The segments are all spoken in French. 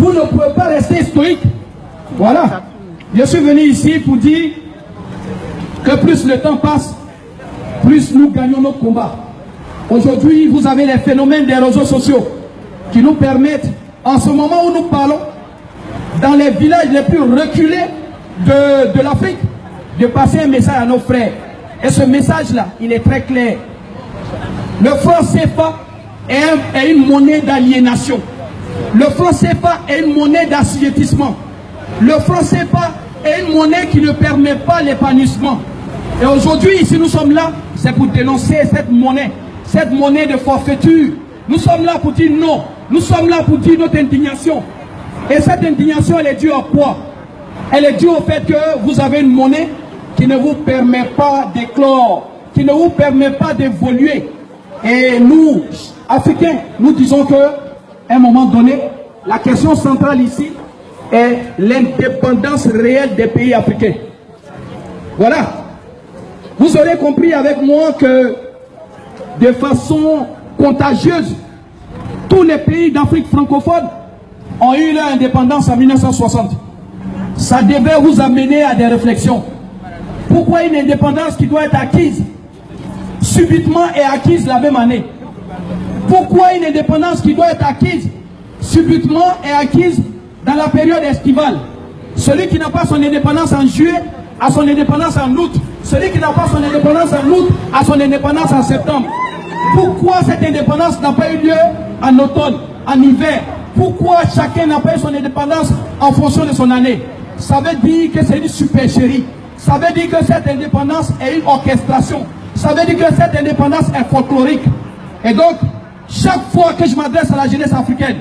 Vous ne pouvez pas rester stoïque. Voilà. Je suis venu ici pour dire que plus le temps passe, plus nous gagnons notre combat. Aujourd'hui, vous avez les phénomènes des réseaux sociaux qui nous permettent, en ce moment où nous parlons, dans les villages les plus reculés de l'Afrique, de passer un message à nos frères. Et ce message-là, il est très clair. Le franc CFA est une monnaie d'aliénation. Le franc CFA est une monnaie d'assujettissement. Le franc CFA est une monnaie qui ne permet pas l'épanouissement. Et aujourd'hui, si nous sommes là, c'est pour dénoncer cette monnaie de forfaiture. Nous sommes là pour dire non. Nous sommes là pour dire notre indignation. Et cette indignation, elle est due à quoi? Elle est due au fait que vous avez une monnaie qui ne vous permet pas d'éclore, qui ne vous permet pas d'évoluer. Et nous, Africains, nous disons qu'à un moment donné, la question centrale ici est l'indépendance réelle des pays africains. Voilà. Vous aurez compris avec moi que de façon contagieuse, tous les pays d'Afrique francophone ont eu leur indépendance en 1960. Ça devait vous amener à des réflexions. Pourquoi une indépendance qui doit être acquise subitement est acquise la même année? Pourquoi une indépendance qui doit être acquise subitement est acquise dans la période estivale? Celui qui n'a pas son indépendance en juillet a son indépendance en août. Celui qui n'a pas son indépendance en août a son indépendance en septembre. Pourquoi cette indépendance n'a pas eu lieu en automne, en hiver? Pourquoi chacun n'a pas eu son indépendance en fonction de son année? Ça veut dire que c'est une supercherie. Ça veut dire que cette indépendance est une orchestration. Ça veut dire que cette indépendance est folklorique. Et donc, chaque fois que je m'adresse à la jeunesse africaine,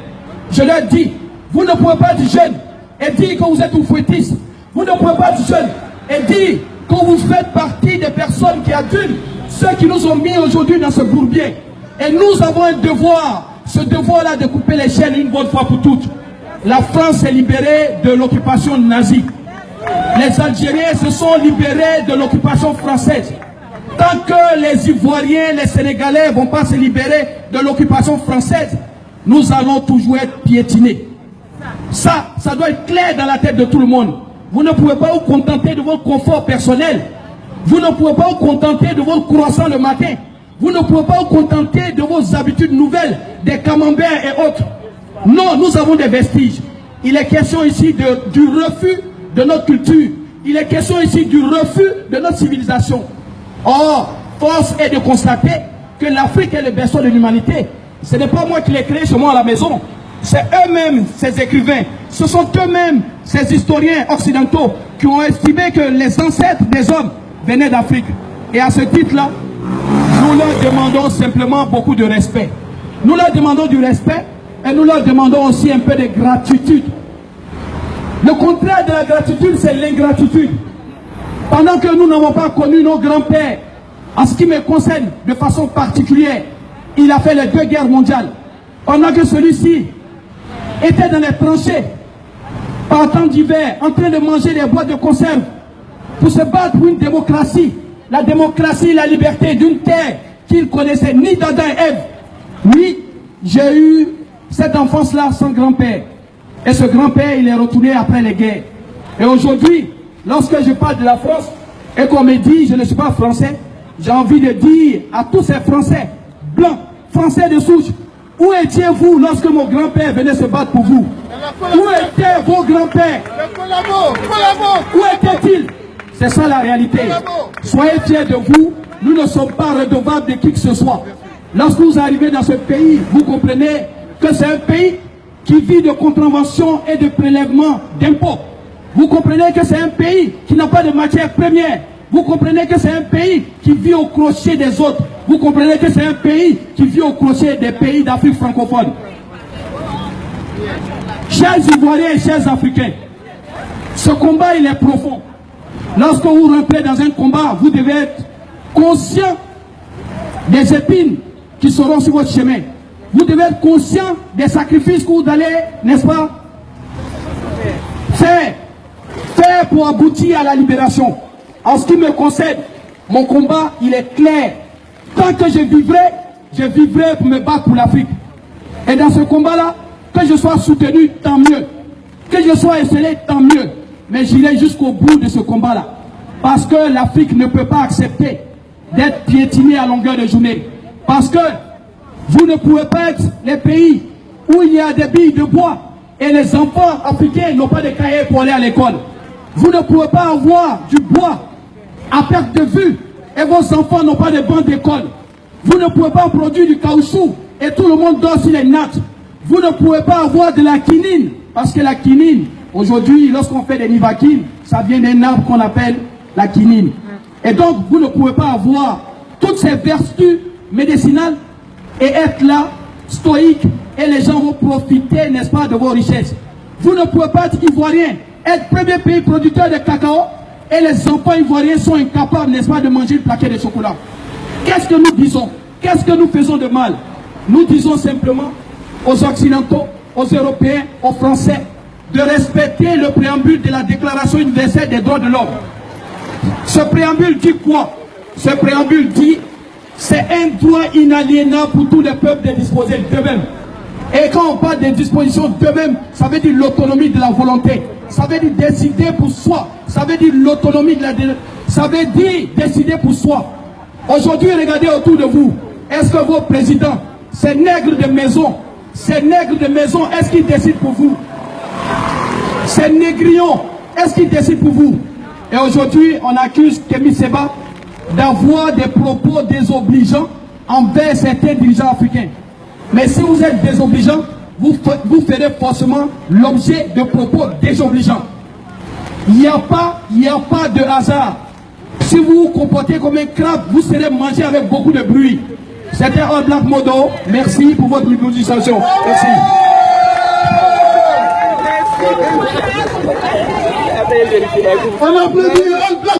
je leur dis, vous ne pouvez pas être jeune et dire que vous êtes un fouettiste. Vous ne pouvez pas être jeune et dire que vous faites partie des personnes qui adulent ceux qui nous ont mis aujourd'hui dans ce bourbier. Et nous avons un devoir, ce devoir-là de couper les chaînes une bonne fois pour toutes. La France est libérée de l'occupation nazie. Les Algériens se sont libérés de l'occupation française. Tant que les Ivoiriens, les Sénégalais ne vont pas se libérer de l'occupation française, nous allons toujours être piétinés. Ça doit être clair dans la tête de tout le monde. Vous ne pouvez pas vous contenter de votre confort personnel. Vous ne pouvez pas vous contenter de votre croissant le matin. Vous ne pouvez pas vous contenter de vos habitudes nouvelles, des camemberts et autres. Non, nous avons des vestiges. Il est question ici du refus de notre culture. Il est question ici du refus de notre civilisation. Or, force est de constater que l'Afrique est le berceau de l'humanité. Ce n'est pas moi qui l'ai créé chez moi à la maison. C'est eux-mêmes, ces écrivains. Ce sont eux-mêmes, ces historiens occidentaux, qui ont estimé que les ancêtres des hommes venaient d'Afrique. Et à ce titre-là, nous leur demandons simplement beaucoup de respect. Nous leur demandons du respect et nous leur demandons aussi un peu de gratitude. Le contraire de la gratitude, c'est l'ingratitude. Pendant que nous n'avons pas connu nos grands-pères, en ce qui me concerne de façon particulière, il a fait les 2 guerres mondiales. Pendant que celui-ci était dans les tranchées, par temps d'hiver, en train de manger des boîtes de conserve, pour se battre pour une démocratie, la démocratie, la liberté d'une terre qu'il connaissait ni d'Adam et Ève. Oui, j'ai eu cette enfance-là sans grand-père. Et ce grand-père, il est retourné après les guerres. Et aujourd'hui, lorsque je parle de la France, et qu'on me dit, je ne suis pas français, j'ai envie de dire à tous ces Français, blancs, Français de souche, où étiez-vous lorsque mon grand-père venait se battre pour vous? Où étaient vos grands-pères? Où étaient-ils? C'est ça la réalité. Soyez fiers de vous, nous ne sommes pas redevables de qui que ce soit. Lorsque vous arrivez dans ce pays, vous comprenez que c'est un pays qui vit de contraventions et de prélèvements d'impôts. Vous comprenez que c'est un pays qui n'a pas de matières premières. Vous comprenez que c'est un pays qui vit au crochet des autres. Vous comprenez que c'est un pays qui vit au crochet des pays d'Afrique francophone. Chers Ivoiriens et chers Africains, ce combat il est profond. Lorsque vous rentrez dans un combat, vous devez être conscient des épines qui seront sur votre chemin. Vous devez être conscient des sacrifices que vous allez, n'est-ce pas, faire pour aboutir à la libération. En ce qui me concerne, mon combat, il est clair. Tant que je vivrai pour me battre pour l'Afrique. Et dans ce combat-là, que je sois soutenu, tant mieux. Que je sois esselé, tant mieux. Mais j'irai jusqu'au bout de ce combat-là. Parce que l'Afrique ne peut pas accepter d'être piétinée à longueur de journée. Parce que vous ne pouvez pas être les pays où il y a des billes de bois et les enfants africains n'ont pas de cahiers pour aller à l'école. Vous ne pouvez pas avoir du bois à perte de vue et vos enfants n'ont pas de bancs d'école. Vous ne pouvez pas produire du caoutchouc et tout le monde dort sur les nattes. Vous ne pouvez pas avoir de la quinine parce que la quinine, aujourd'hui, lorsqu'on fait des nivaquines, ça vient d'un arbre qu'on appelle la quinine. Et donc, vous ne pouvez pas avoir toutes ces vertus médicinales et être là, stoïque, et les gens vont profiter, n'est-ce pas, de vos richesses. Vous ne pouvez pas être ivoirien, être premier pays producteur de cacao, et les enfants ivoiriens sont incapables, n'est-ce pas, de manger une plaquette de chocolat. Qu'est-ce que nous disons? Qu'est-ce que nous faisons de mal? Nous disons simplement aux Occidentaux, aux Européens, aux Français, de respecter le préambule de la Déclaration universelle des droits de l'homme. Ce préambule dit quoi? Ce préambule dit c'est un droit inaliénable pour tous les peuples de disposer d'eux-mêmes. Et quand on parle des dispositions d'eux-mêmes, ça veut dire l'autonomie de la volonté. Ça veut dire décider pour soi. Ça veut dire l'autonomie de la... Ça veut dire décider pour soi. Aujourd'hui, regardez autour de vous. Est-ce que vos présidents, ces nègres de maison, est-ce qu'ils décident pour vous? Ces négrillons, est-ce qu'ils décident pour vous? Et aujourd'hui, on accuse Kémy Séba d'avoir des propos désobligeants envers certains dirigeants africains. Mais si vous êtes désobligeant, vous ferez forcément l'objet de propos désobligeants. Il n'y a pas de hasard. Si vous vous comportez comme un crabe, vous serez mangé avec beaucoup de bruit. C'était un Black Modo. Merci pour votre utilisation. Merci. On applaudit.